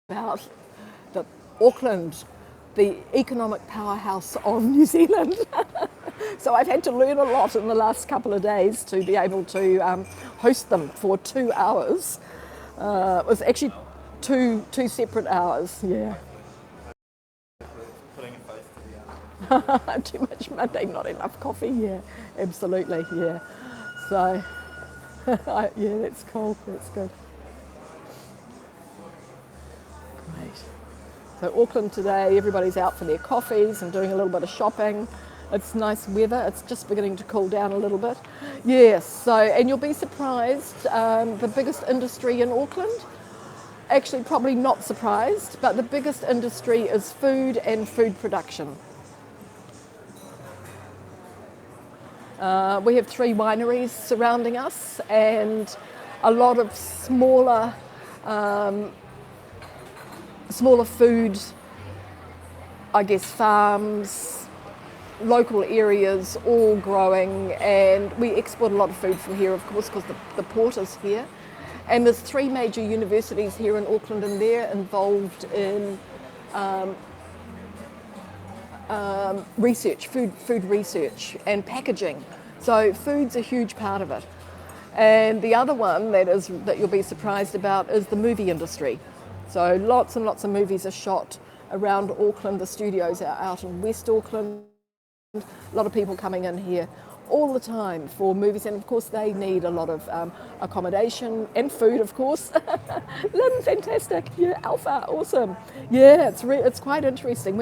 about that Auckland, the economic powerhouse of New Zealand. So I've had to learn a lot in the last couple of days to be able to host them for 2 hours. It was actually two separate hours, yeah. Putting a face to the other. Too much Monday, not enough coffee, yeah, absolutely, yeah. So, yeah, that's cool, that's good. Great. So Auckland today, everybody's out for their coffees and doing a little bit of shopping. It's nice weather, it's just beginning to cool down a little bit. Yes, so, and you'll be surprised, the biggest industry in Auckland, actually probably not surprised, but the biggest industry is food and food production. We have 3 wineries surrounding us and a lot of smaller food, I guess, farms, local areas, all growing, and we export a lot of food from here, of course, because the port is here. And there's 3 major universities here in Auckland, and they're involved in research, food research and packaging. So food's a huge part of it. And the other one that you'll be surprised about is the movie industry. So lots and lots of movies are shot around Auckland. The studios are out in West Auckland. A lot of people coming in here all the time for movies, and of course they need a lot of accommodation and food, of course. Lynn, fantastic. Yeah, Alpha, awesome. Yeah, it's quite interesting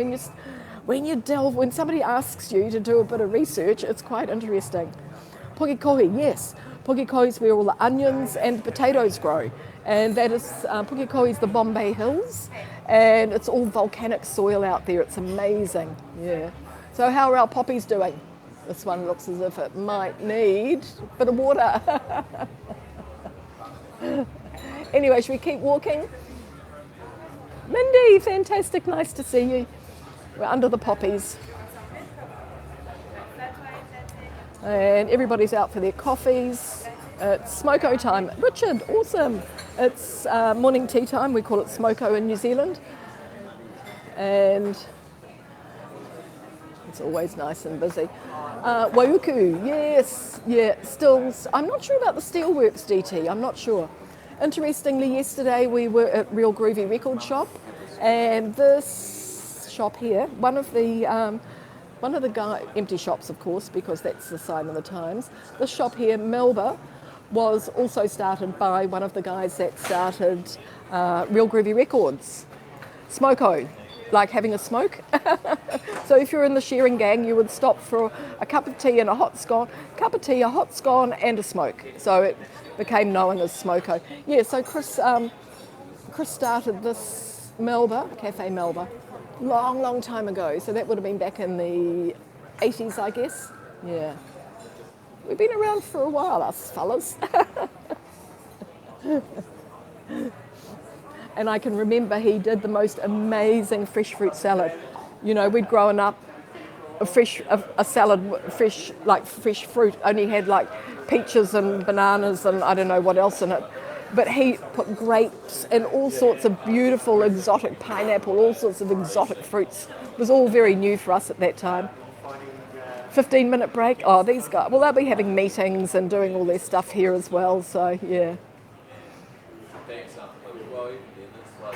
when somebody asks you to do a bit of research. It's quite interesting. Pukikohi, yes. Pukikohi is where all the onions and potatoes grow, and that is Pukikohi is the Bombay Hills, and it's all volcanic soil out there. It's amazing. Yeah. So how are our poppies doing? This one looks as if it might need a bit of water. Anyway, should we keep walking? Mindy, fantastic, nice to see you. We're under the poppies. And everybody's out for their coffees. It's smoko time. Richard, awesome. It's morning tea time. We call it smoko in New Zealand. And it's always nice and busy. Waiuku, yes, yeah, stills. I'm not sure about the steelworks, DT, I'm not sure. Interestingly, yesterday we were at Real Groovy Record Shop, and this shop here, one of the empty shops, of course, because that's the sign of the times. This shop here, Melba, was also started by one of the guys that started Real Groovy Records, Smoko. Like having a smoke. So if you're in the sharing gang, you would stop for a cup of tea and a hot scone, a hot scone and a smoke. So it became known as Smoko. Yeah, so Chris started this Melba, Cafe Melba, long time ago. So that would have been back in the 80s, I guess. Yeah. We've been around for a while, us fellas. And I can remember he did the most amazing fresh fruit salad. You know, we'd grown up a salad, fresh fruit, only had like peaches and bananas and I don't know what else in it. But he put grapes and all sorts of beautiful exotic pineapple, all sorts of exotic fruits. It was all very new for us at that time. 15-minute break. Oh, these guys, well, they'll be having meetings and doing all their stuff here as well, so yeah.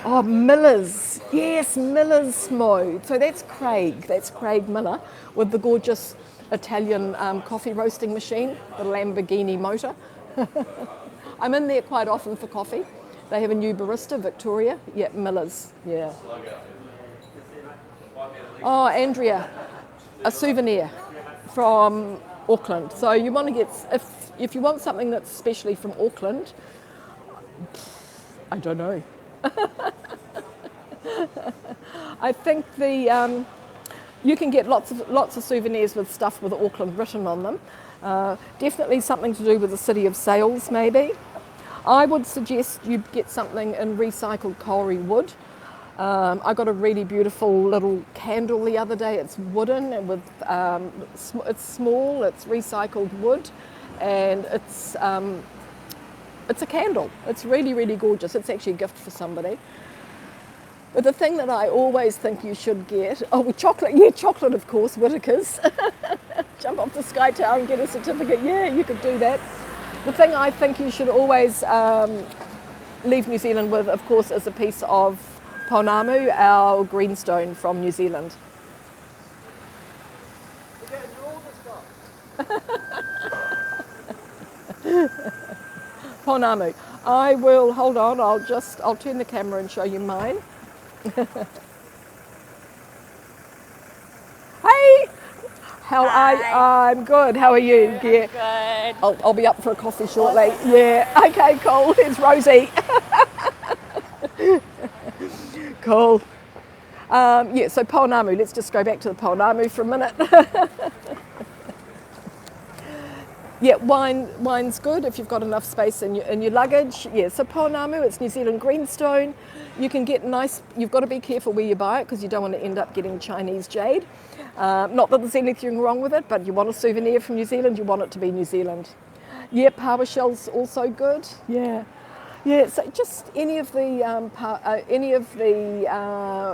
Oh, Miller's. Yes, Miller's Mo. So that's Craig Miller with the gorgeous Italian coffee roasting machine, the Lamborghini motor. I'm in there quite often for coffee. They have a new barista, Victoria. Yeah, Miller's, yeah. Oh, Andrea, a souvenir from Auckland. So you want to get, if you want something that's especially from Auckland, I don't know. I think you can get lots of souvenirs with stuff with Auckland written on them. Definitely something to do with the city of Sails, maybe. I would suggest you get something in recycled kauri wood. I got a really beautiful little candle the other day. It's wooden and it's small. It's recycled wood, and it's a candle. It's really, really gorgeous. It's actually a gift for somebody. But the thing that I always think you should get, oh, chocolate, yeah, chocolate, of course, Whitakers. Jump off the Sky Tower and get a certificate. Yeah, you could do that. The thing I think you should always leave New Zealand with, of course, is a piece of pounamu, our greenstone from New Zealand. Pounamu. I will, hold on, I'll turn the camera and show you mine. Hey! I'm good. How are you? Good. I'll be up for a coffee shortly. Yeah. Okay, cool. Here's Rosie. Cool. Yeah, so pounamu. Let's just go back to the pounamu for a minute. Yeah, wine's good if you've got enough space in your luggage. Yeah, so pounamu, it's New Zealand greenstone. You can get nice, you've got to be careful where you buy it because you don't want to end up getting Chinese jade. Not that there's anything wrong with it, but you want a souvenir from New Zealand, you want it to be New Zealand. Yeah, power shell's also good. Yeah. Yeah, so just any of the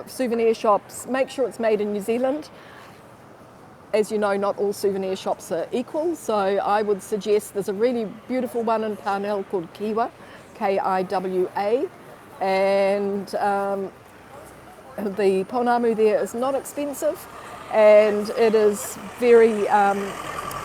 souvenir shops, make sure it's made in New Zealand. As you know, not all souvenir shops are equal, so I would suggest there's a really beautiful one in Parnell called Kiwa, Kiwa, and the pounamu there is not expensive, and it is very,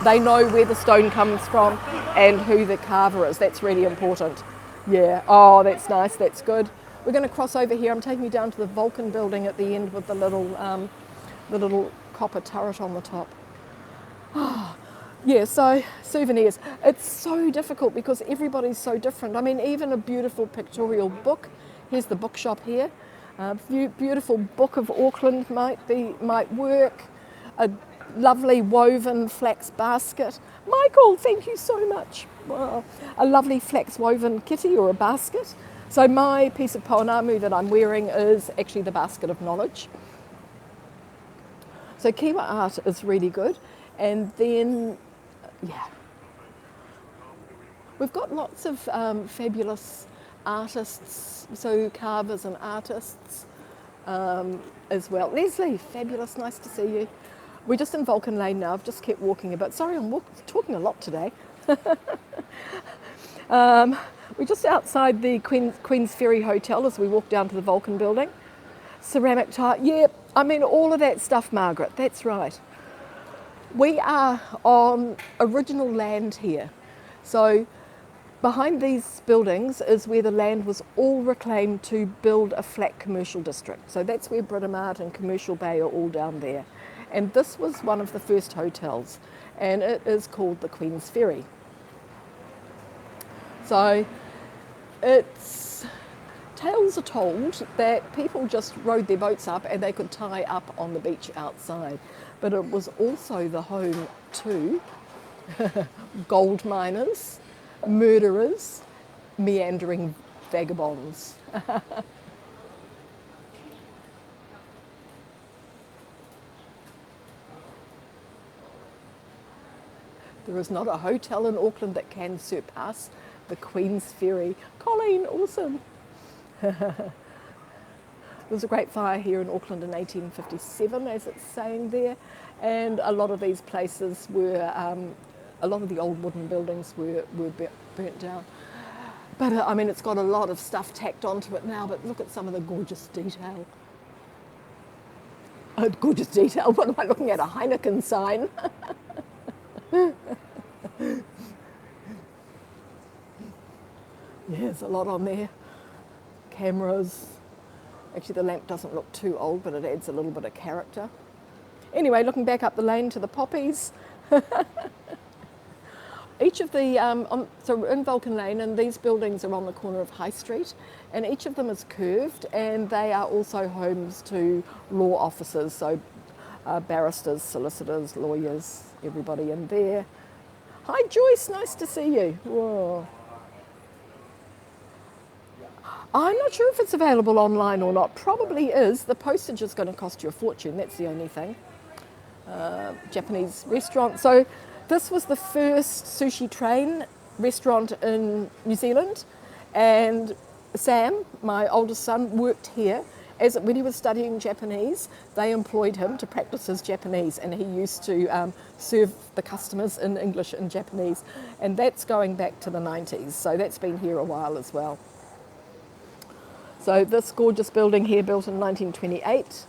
they know where the stone comes from and who the carver is. That's really important. Yeah, oh, that's nice, that's good. We're going to cross over here. I'm taking you down to the Vulcan building at the end with the little copper turret on the top. Oh, yeah, so souvenirs. It's so difficult because everybody's so different. I mean, even a beautiful pictorial book. Here's the bookshop here. A beautiful book of Auckland might work. A lovely woven flax basket. Michael, thank you so much. Wow. A lovely flax woven kitty or a basket. So my piece of pounamu that I'm wearing is actually the basket of knowledge. So Kiwa art is really good. And then, yeah, we've got lots of fabulous artists, so carvers and artists as well. Leslie, fabulous, nice to see you. We're just in Vulcan Lane now. I've just kept walking a bit. Sorry, I'm talking a lot today. We're just outside the Queen's Ferry Hotel as we walk down to the Vulcan building. Ceramic tile, yeah, I mean all of that stuff, Margaret, that's right. We are on original land here. So behind these buildings is where the land was all reclaimed to build a flat commercial district. So that's where Britomart and Commercial Bay are all down there. And this was one of the first hotels, and it is called the Queen's Ferry. So it's, tales are told that people just rowed their boats up and they could tie up on the beach outside. But it was also the home to gold miners, murderers, meandering vagabonds. There is not a hotel in Auckland that can surpass the Queen's Ferry. Colleen, awesome. There was a great fire here in Auckland in 1857, as it's saying there, and a lot of these places were, a lot of the old wooden buildings were burnt down. But I mean, it's got a lot of stuff tacked onto it now, but look at some of the gorgeous detail. Oh, gorgeous detail, what am I looking at, a Heineken sign? Yeah, there's a lot on there. Cameras. Actually, the lamp doesn't look too old, but it adds a little bit of character. Anyway, looking back up the lane to the poppies. Each of the, so we're in Vulcan Lane, and these buildings are on the corner of High Street, and each of them is curved, and they are also homes to law officers, so barristers, solicitors, lawyers, everybody in there. Hi Joyce, nice to see you. Whoa. I'm not sure if it's available online or not. Probably is. The postage is going to cost you a fortune, that's the only thing. Japanese restaurant. So this was the first sushi train restaurant in New Zealand, and Sam, my oldest son, worked here, when he was studying Japanese, they employed him to practice his Japanese, and he used to serve the customers in English and Japanese, and that's going back to the 90s, so that's been here a while as well. So this gorgeous building here, built in 1928.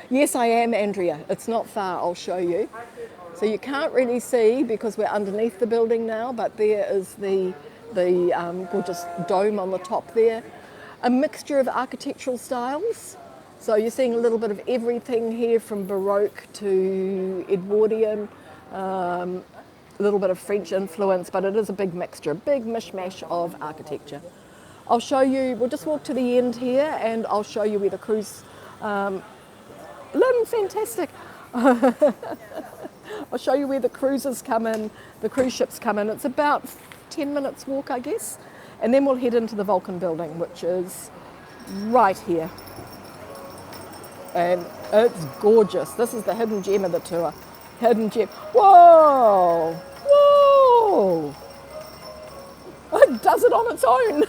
Yes, I am, Andrea. It's not far, I'll show you. So you can't really see because we're underneath the building now, but there is the gorgeous dome on the top there. A mixture of architectural styles. So you're seeing a little bit of everything here, from Baroque to Edwardian, a little bit of French influence, but it is a big mixture, a big mishmash of architecture. I'll show you, we'll just walk to the end here and I'll show you where the cruise, Lynn, fantastic. I'll show you where the cruises come in, the cruise ships come in. It's about 10 minutes walk, I guess. And then we'll head into the Vulcan building, which is right here. And it's gorgeous. This is the hidden gem of the tour. Hidden gem. Whoa! Whoa! It does it on its own.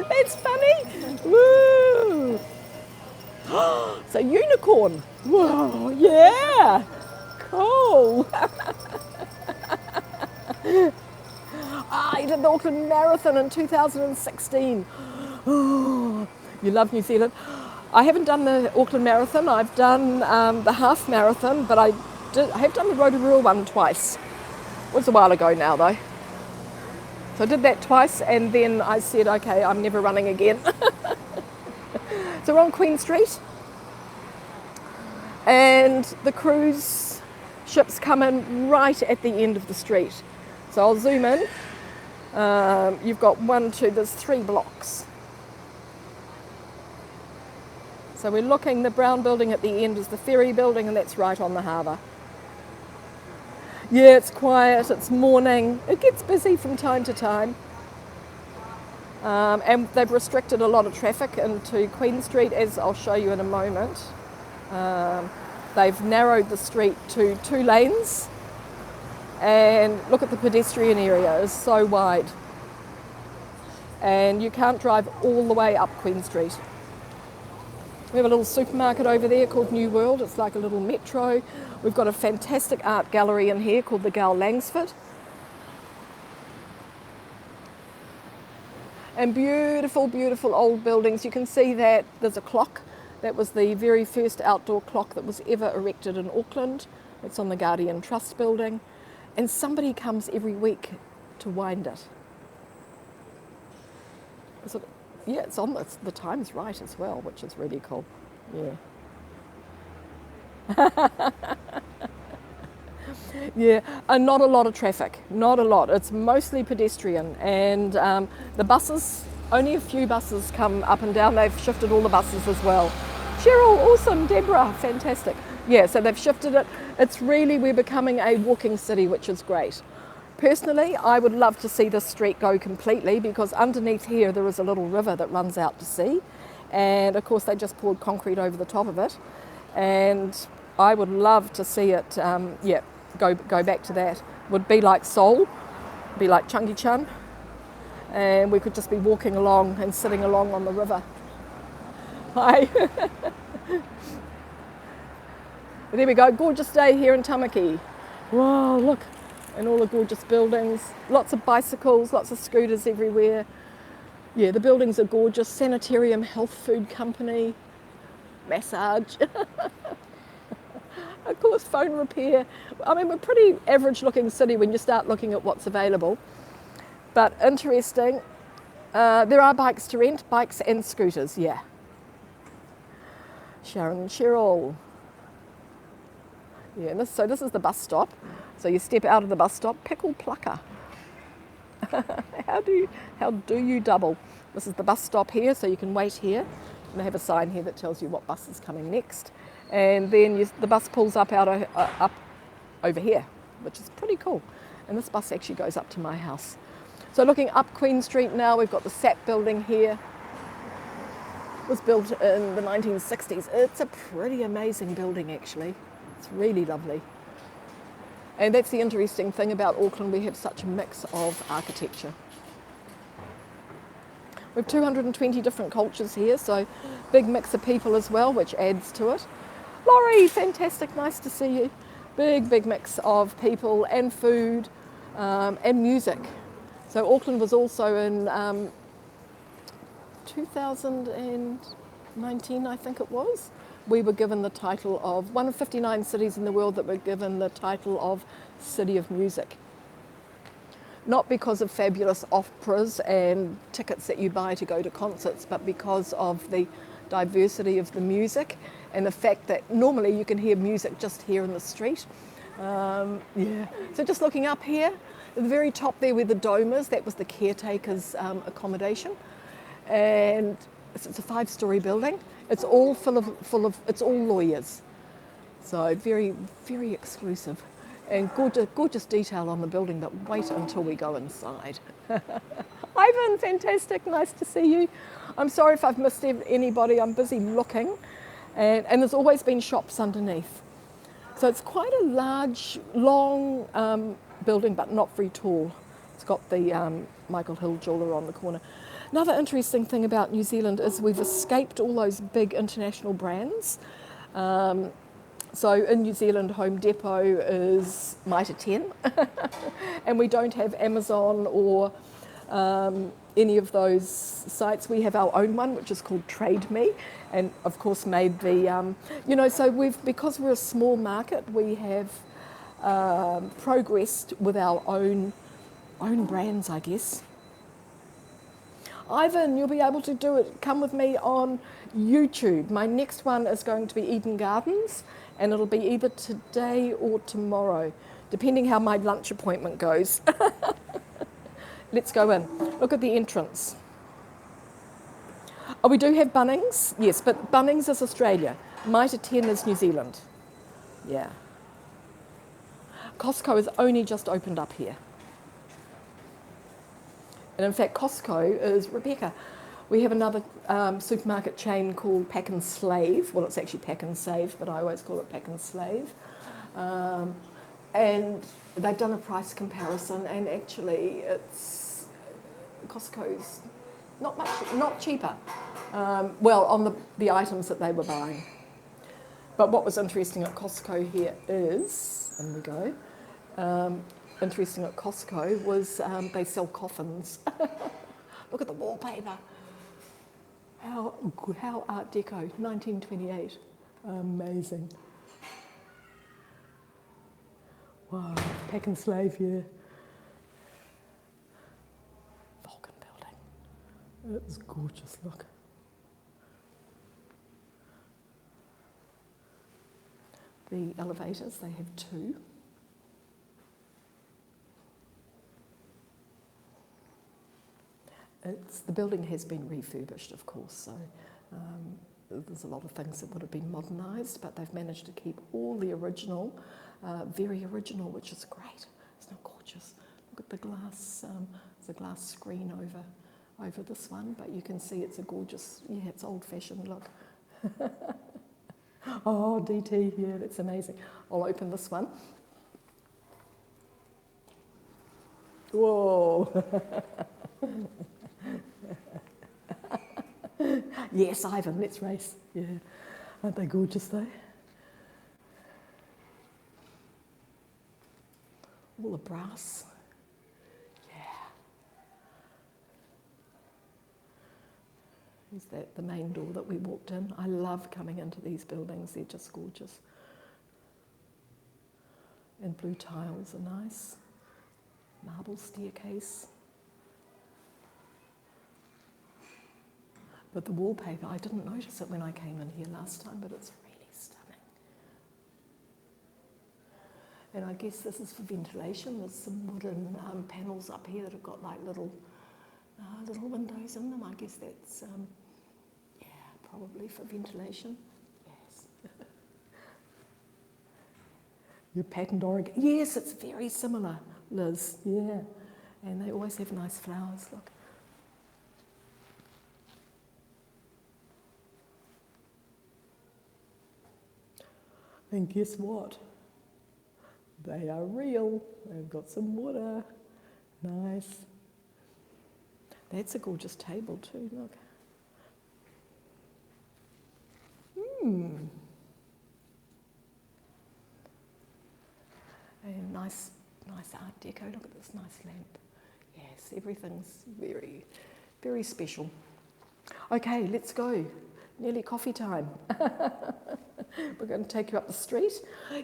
That's funny. Woo! It's a unicorn. Whoa! Yeah! Cool. I did the Auckland Marathon in 2016. Oh, you love New Zealand. I haven't done the Auckland Marathon. I've done the half marathon, but I have done the Rotorua one twice. It was a while ago now, though. So I did that twice, and then I said, okay, I'm never running again. So we're on Queen Street, and the cruise ships come in right at the end of the street. So I'll zoom in. You've got there's 3 blocks. So we're looking, the brown building at the end is the ferry building, and that's right on the harbour. Yeah, it's quiet, it's morning, it gets busy from time to time. And they've restricted a lot of traffic into Queen Street, as I'll show you in a moment. They've narrowed the street to 2 lanes, and look at the pedestrian area, it's so wide. And you can't drive all the way up Queen Street. We have a little supermarket over there called New World. It's like a little metro. We've got a fantastic art gallery in here called the Gal Langsford. And beautiful, beautiful old buildings. You can see that there's a clock. That was the very first outdoor clock that was ever erected in Auckland. It's on the Guardian Trust building. And somebody comes every week to wind it. Yeah, it's on. The time's right as well, which is really cool. Yeah. Yeah, and not a lot of traffic. Not a lot. It's mostly pedestrian, and the buses. Only a few buses come up and down. They've shifted all the buses as well. Cheryl, awesome. Deborah, fantastic. Yeah, so they've shifted it. It's really, we're becoming a walking city, which is great. Personally, I would love to see this street go completely, because underneath here there is a little river that runs out to sea, and of course they just poured concrete over the top of it, and I would love to see it go back to that. Would be like Seoul, be like Changi Chan, and we could just be walking along and sitting along on the river. Hi. There we go, gorgeous day here in Tamaki. Wow, look. And all the gorgeous buildings, lots of bicycles, lots of scooters everywhere. Yeah, the buildings are gorgeous. Sanitarium, health food company, massage. Of course, phone repair. I mean, we're a pretty average looking city when you start looking at what's available. But interesting, there are bikes to rent, bikes and scooters, yeah. Sharon and Cheryl. Yeah, so this is the bus stop. So you step out of the bus stop, pickle plucker. How do you double? This is the bus stop here, so you can wait here. And they have a sign here that tells you what bus is coming next. And then the bus pulls up over here, which is pretty cool. And this bus actually goes up to my house. So looking up Queen Street now, we've got the SAP building here. It was built in the 1960s. It's a pretty amazing building, actually. It's really lovely. And that's the interesting thing about Auckland, we have such a mix of architecture. We have 220 different cultures here, so big mix of people as well, which adds to it. Laurie, fantastic, nice to see you. Big mix of people and food and music. So Auckland was also in 2019, I think it was. We were given the title of one of 59 cities in the world that were given the title of City of Music. Not because of fabulous operas and tickets that you buy to go to concerts, but because of the diversity of the music and the fact that normally you can hear music just here in the street. So just looking up here, at the very top there where the dome is, that was the caretaker's accommodation. And it's a 5-story building. It's all full of it's all lawyers. So very exclusive. And gorgeous detail on the building, but wait until we go inside. Ivan, fantastic, nice to see you. I'm sorry if I've missed anybody, I'm busy looking. And there's always been shops underneath. So it's quite a large, long building, but not very tall. It's got the Michael Hill jeweller on the corner. Another interesting thing about New Zealand is we've escaped all those big international brands. So in New Zealand, Home Depot is Mitre 10, and we don't have Amazon or any of those sites. We have our own one, which is called Trade Me, and of course made the, so because we're a small market, we have progressed with our own brands, I guess. Ivan, you'll be able to do it. Come with me on YouTube. My next one is going to be Eden Gardens, and it'll be either today or tomorrow, depending how my lunch appointment goes. Let's go in. Look at the entrance. Oh, we do have Bunnings, yes, but Bunnings is Australia. Mitre 10 is New Zealand. Yeah. Costco has only just opened up here. And in fact, Costco is Rebecca. We have another supermarket chain called Pack and Slave. Well, it's actually Pack and Save, but I always call it Pack and Slave. And they've done a price comparison, and actually, Costco's not cheaper. On the items that they were buying. But what was interesting at Costco here is, and we go. Interesting at Costco was they sell coffins. Look at the wallpaper. How Art Deco, 1928. Amazing. Wow, Pack and Slave here. Vulcan building. It's gorgeous, look. The elevators, they have 2. The building has been refurbished, of course, so there's a lot of things that would have been modernised, but they've managed to keep all the original, very original, which is great. Isn't it gorgeous? Look at the glass, there's a glass screen over this one, but you can see it's a gorgeous, it's old-fashioned look. Oh, DT, yeah, that's amazing. I'll open this one. Whoa. Yes, Ivan, let's race. Yeah, aren't they gorgeous though? All the brass. Yeah. Is that the main door that we walked in? I love coming into these buildings, they're just gorgeous. And blue tiles are nice. Marble staircase. But the wallpaper, I didn't notice it when I came in here last time, but it's really stunning. And I guess this is for ventilation. There's some wooden panels up here that have got like little windows in them. I guess that's, probably for ventilation. Yes. Your patent Oregon. Yes, it's very similar, Liz. Yeah. And they always have nice flowers, look. And guess what? They are real. They've got some water. Nice. That's a gorgeous table too, look. And nice art deco. Look at this nice lamp. Yes, everything's very, very special. Okay, let's go. Nearly coffee time. We're going to take you up the street.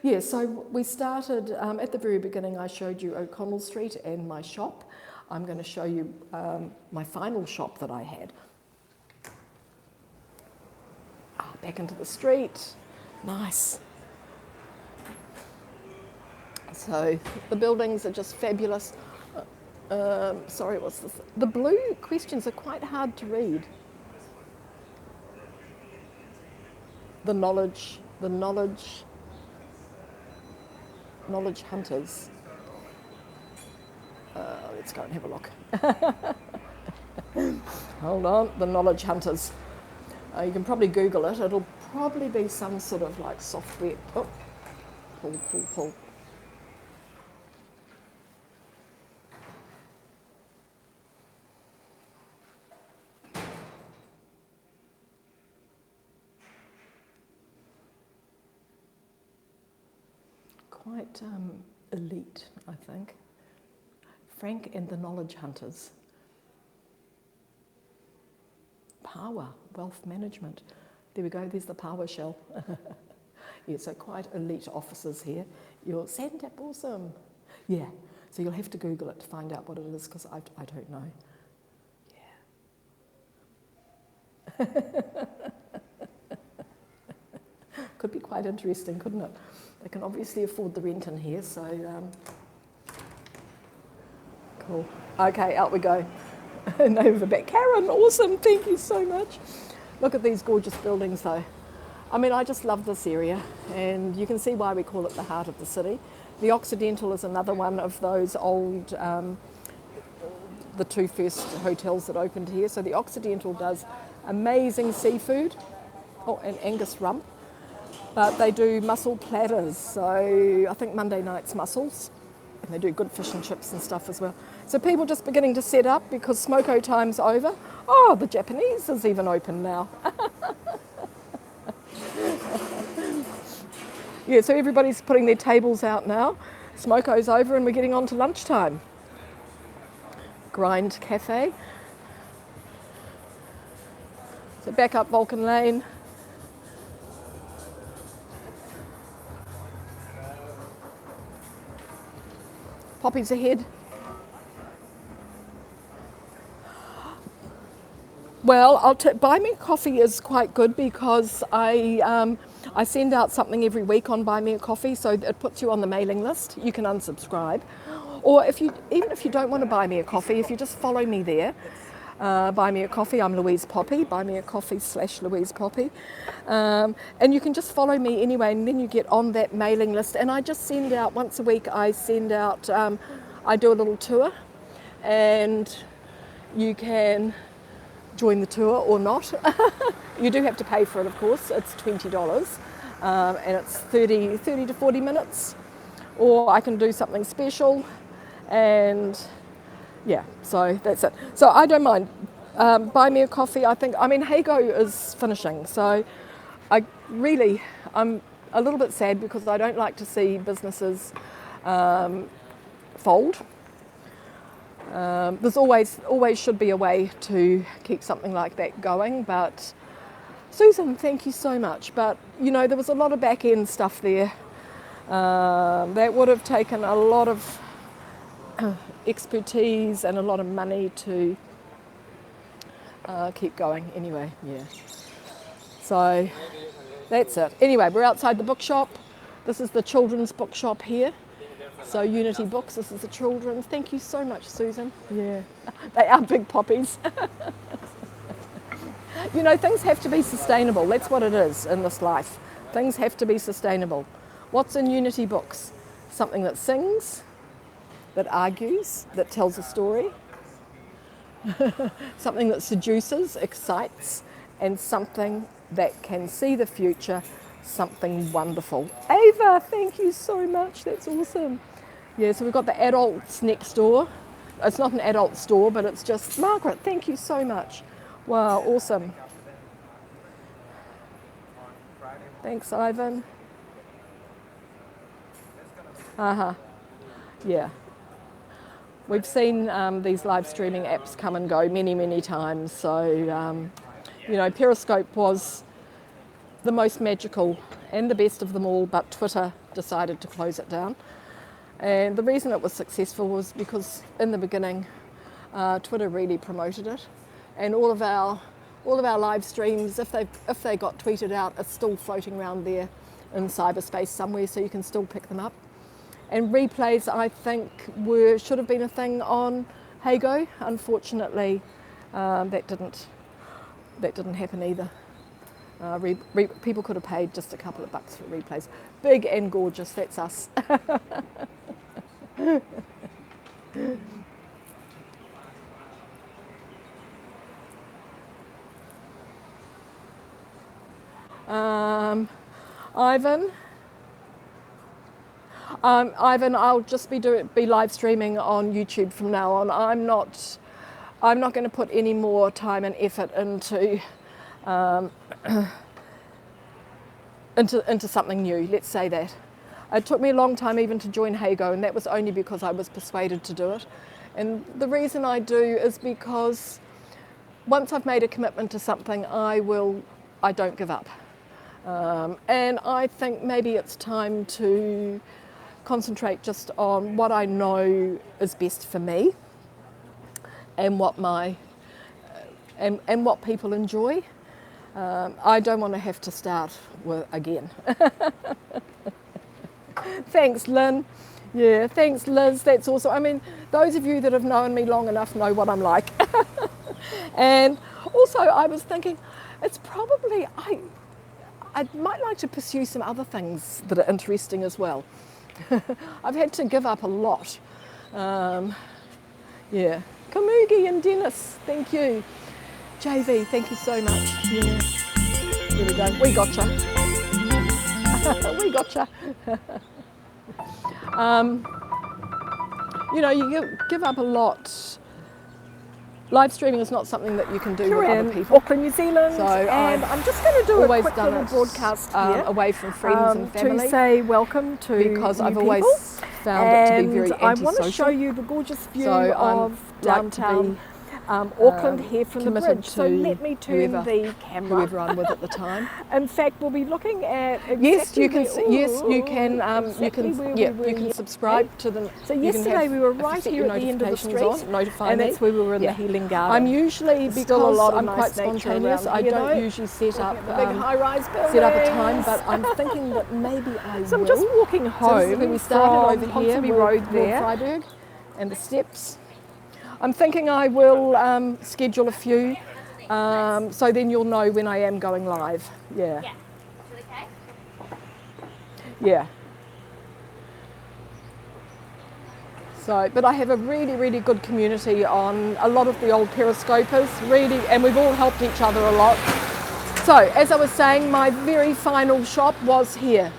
Yeah, so we started, at the very beginning I showed you O'Connell Street and my shop. I'm going to show you my final shop that I had. Back into the street. Nice. So the buildings are just fabulous. Sorry, what's this? The blue questions are quite hard to read. The knowledge hunters. Let's go and have a look. Hold on, the knowledge hunters. You can probably Google it. It'll probably be some sort of like software. Oh, pull. Quite elite, I think. Frank and the Knowledge Hunters. Power, wealth management. There we go, there's the power shell. Yeah, so quite elite offices here. You'll send up awesome. Yeah, so you'll have to Google it to find out what it is because I don't know. Yeah. Could be quite interesting, couldn't it? They can obviously afford the rent in here, so cool. Okay, out we go. And over back. Karen, awesome, thank you so much. Look at these gorgeous buildings though. I mean, I just love this area, and you can see why we call it the heart of the city. The Occidental is another one of those old, the two first hotels that opened here. So the Occidental does amazing seafood, and Angus rump. But they do mussel platters, so I think Monday night's mussels, and they do good fish and chips and stuff as well. So people just beginning to set up because smoko time's over. Oh, the Japanese is even open now. Yeah, so everybody's putting their tables out now. Smoko's over and we're getting on to lunchtime. Grind Cafe. So back up Vulcan Lane. Poppies ahead. Well, Buy Me a Coffee is quite good because I send out something every week on Buy Me a Coffee, so it puts you on the mailing list. You can unsubscribe, or even if you don't want to buy me a coffee, if you just follow me there. Buy Me a Coffee, I'm Louise Poppy, Buy Me a Coffee / Louise Poppy. And you can just follow me anyway, and then you get on that mailing list. And I just send out, once a week, I do a little tour, and you can join the tour or not. You do have to pay for it, of course. It's $20, and it's 30 to 40 minutes. Or I can do something special, and yeah, so that's it. So I don't mind. Buy Me a Coffee, Hago is finishing, so I'm a little bit sad because I don't like to see businesses fold. There's always should be a way to keep something like that going, but Susan, thank you so much. But there was a lot of back end stuff there that would have taken a lot of expertise and a lot of money to keep going anyway. Yeah, so that's it. Anyway, we're outside the bookshop. This is the children's bookshop here. So Unity Books, this is the children's. Thank you so much, Susan. Yeah, they are big poppies. Things have to be sustainable. That's what it is in this life. Things have to be sustainable. What's in Unity Books? Something that sings, that argues, that tells a story, something that seduces, excites, and something that can see the future something wonderful. Ava, thank you so much. That's awesome. Yeah, so we've got the adults next door. It's not an adult store, but it's just Margaret. Thank you so much. Wow, awesome. Thanks, Ivan. Yeah. We've seen these live streaming apps come and go many, many times. So, you know, Periscope was the most magical and the best of them all, but Twitter decided to close it down. And the reason it was successful was because in the beginning, Twitter really promoted it, and all of our live streams, if they got tweeted out, are still floating around there in cyberspace somewhere, so you can still pick them up. And replays, I think, should have been a thing on Hago. Unfortunately, that didn't happen either. People could have paid just a couple of bucks for replays. Big and gorgeous, that's us. Ivan, I'll just be live streaming on YouTube from now on. I'm not going to put any more time and effort into something new. Let's say that. It took me a long time even to join Hago, and that was only because I was persuaded to do it. And the reason I do is because once I've made a commitment to something, I don't give up. And I think maybe it's time to concentrate just on what I know is best for me and what and what people enjoy. I don't want to have to start again. Thanks, Lynn. Yeah, thanks, Liz. That's awesome. I mean, those of you that have known me long enough know what I'm like. And also, I was thinking, it's probably I might like to pursue some other things that are interesting as well. I've had to give up a lot. Yeah. Kamugi and Dennis, thank you. JV, thank you so much. Yeah. Here we go. We gotcha. We gotcha. You know, you give up a lot. Live streaming is not something that you can do with other people. Auckland, New Zealand, so and I'm just going to do a quick little broadcast here away from friends and family to say welcome to because new I've people. always found it to be very I antisocial. want to show you the gorgeous view So of downtown Auckland here from the bridge. So let me turn the camera. Whoever I'm with at the time. In fact, we'll be looking at Yes, you can. exactly You can subscribe to them. So yesterday we were right here at the end of the street, and that's where we were in the healing garden. I'm usually, because Still a lot of I'm nice quite nature spontaneous, around I here, don't though. usually set up big high-rise buildings. set up a time, but I'm thinking that maybe I So will. I'm just walking home. So this is where we started from over here, Ponsonby Road there. Freiburg, and the steps. I'm thinking I will schedule a few, so then you'll know when I am going live. Yeah. Yeah. Is it okay? Yeah. So, but I have a really, really good community on a lot of the old Periscopers, really, and we've all helped each other a lot. So, as I was saying, my very final shop was here.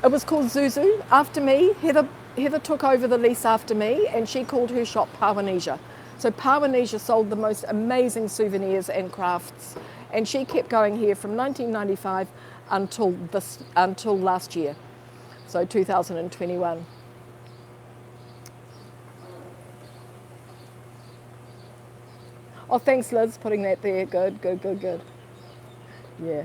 It was called Zuzu, after me. Heather took over the lease after me, and she called her shop Powernesia. So Powernesia sold the most amazing souvenirs and crafts, and she kept going here from 1995 until last year, so 2021. Oh, thanks, Liz, putting that there. Good, good, good, good. Yeah.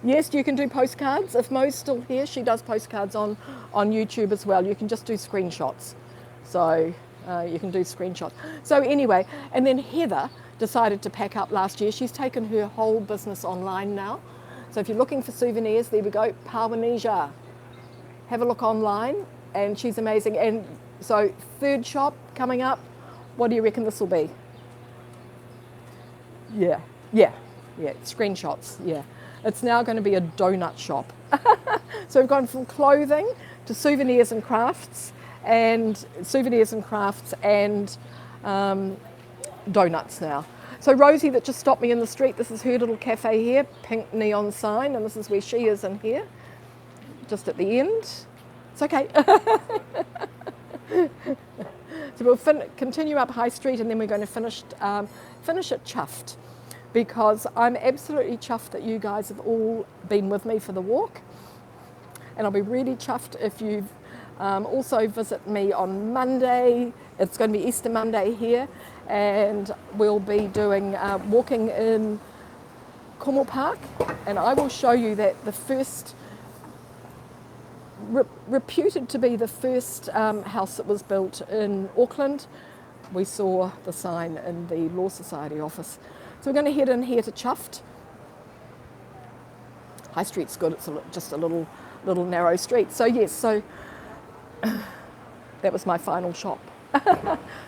Yes, you can do postcards. If Mo's still here, she does postcards on YouTube as well. You can just do screenshots. So you can do screenshots. So anyway, and then Heather decided to pack up last year. She's taken her whole business online now. So if you're looking for souvenirs, there we go, Powernesia. Have a look online, and she's amazing. And so third shop coming up, what do you reckon this will be? Yeah, screenshots, yeah. It's now going to be a donut shop. So we've gone from clothing to souvenirs and crafts and donuts now. So Rosie that just stopped me in the street, this is her little cafe here, pink neon sign, and this is where she is in here, just at the end. It's okay. So we'll continue up High Street, and then we're going to finish at Chuffed, because I'm absolutely chuffed that you guys have all been with me for the walk. And I'll be really chuffed if you also visit me on Monday. It's going to be Easter Monday here, and we'll be doing walking in Cornwall Park, and I will show you that the first, reputed to be the first house that was built in Auckland. We saw the sign in the Law Society office. So we're going to head in here to Chuffed. High Street's good, it's just a little narrow street. So yes, so that was my final shop.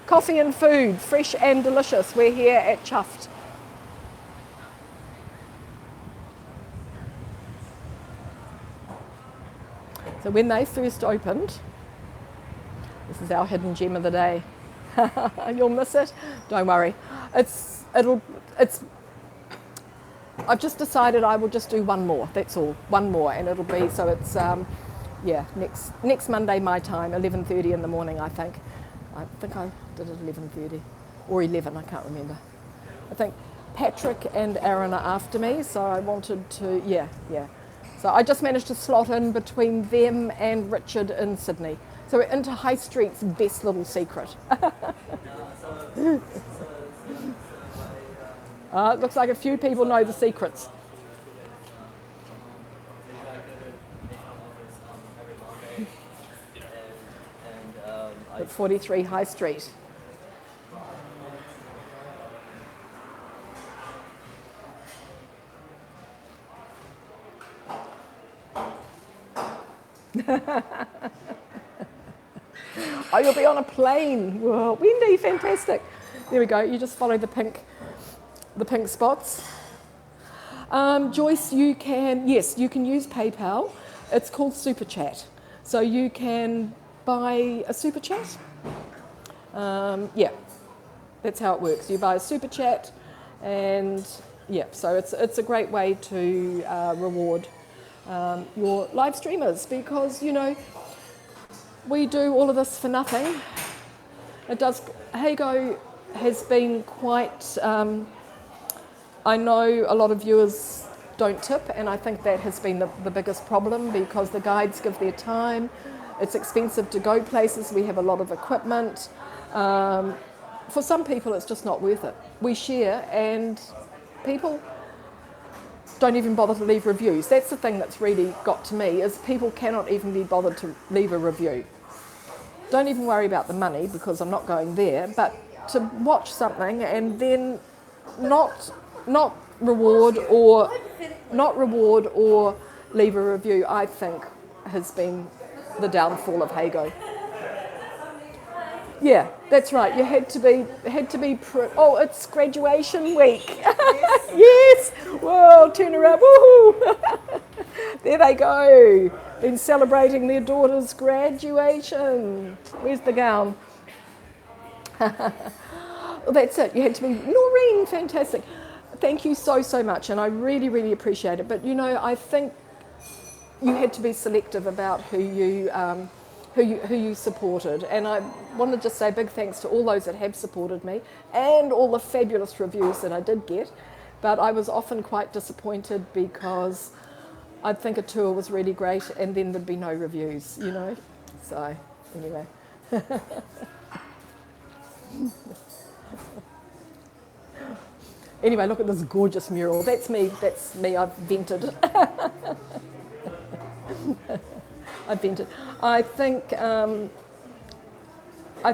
Coffee and food, fresh and delicious. We're here at Chuffed. So when they first opened, this is our hidden gem of the day. You'll miss it. Don't worry. I've just decided I will just do one more. That's all. One more, and it'll be so it's next Monday my time, 11:30 in the morning. I think I did it 11:30 or 11. I can't remember. I think Patrick and Aaron are after me, so I wanted to yeah. So I just managed to slot in between them and Richard in Sydney. So we're into High Street's best little secret. It looks like a few people know the secrets. At 43 High Street. Oh, you'll be on a plane. Whoa, Wendy, fantastic. There we go. You just follow the pink spots. Joyce, you can use PayPal. It's called Super Chat. So you can buy a Super Chat. That's how it works. You buy a Super Chat, and so it's a great way to reward your live streamers, because we do all of this for nothing. Hago has been quite, I know a lot of viewers don't tip, and I think that has been the biggest problem, because the guides give their time. It's expensive to go places. We have a lot of equipment. For some people it's just not worth it. We share, and people don't even bother to leave reviews. That's the thing that's really got to me, is people cannot even be bothered to leave a review. Don't even worry about the money, because I'm not going there, but to watch something and then not reward or leave a review, I think has been the downfall of Hago. Yeah, that's right. You had to be. Oh, it's graduation week. Yes. Whoa, turn around. Woohoo! There they go. Been celebrating their daughter's graduation. Where's the gown? Well, that's it. You had to be. Noreen, fantastic. Thank you so much, and I really, really appreciate it. But I think you had to be selective about who you supported, and I want to just say big thanks to all those that have supported me and all the fabulous reviews that I did get. But I was often quite disappointed, because I'd think a tour was really great and then there'd be no reviews, So anyway. Anyway, look at this gorgeous mural. That's me. I've vented. I've vented. I think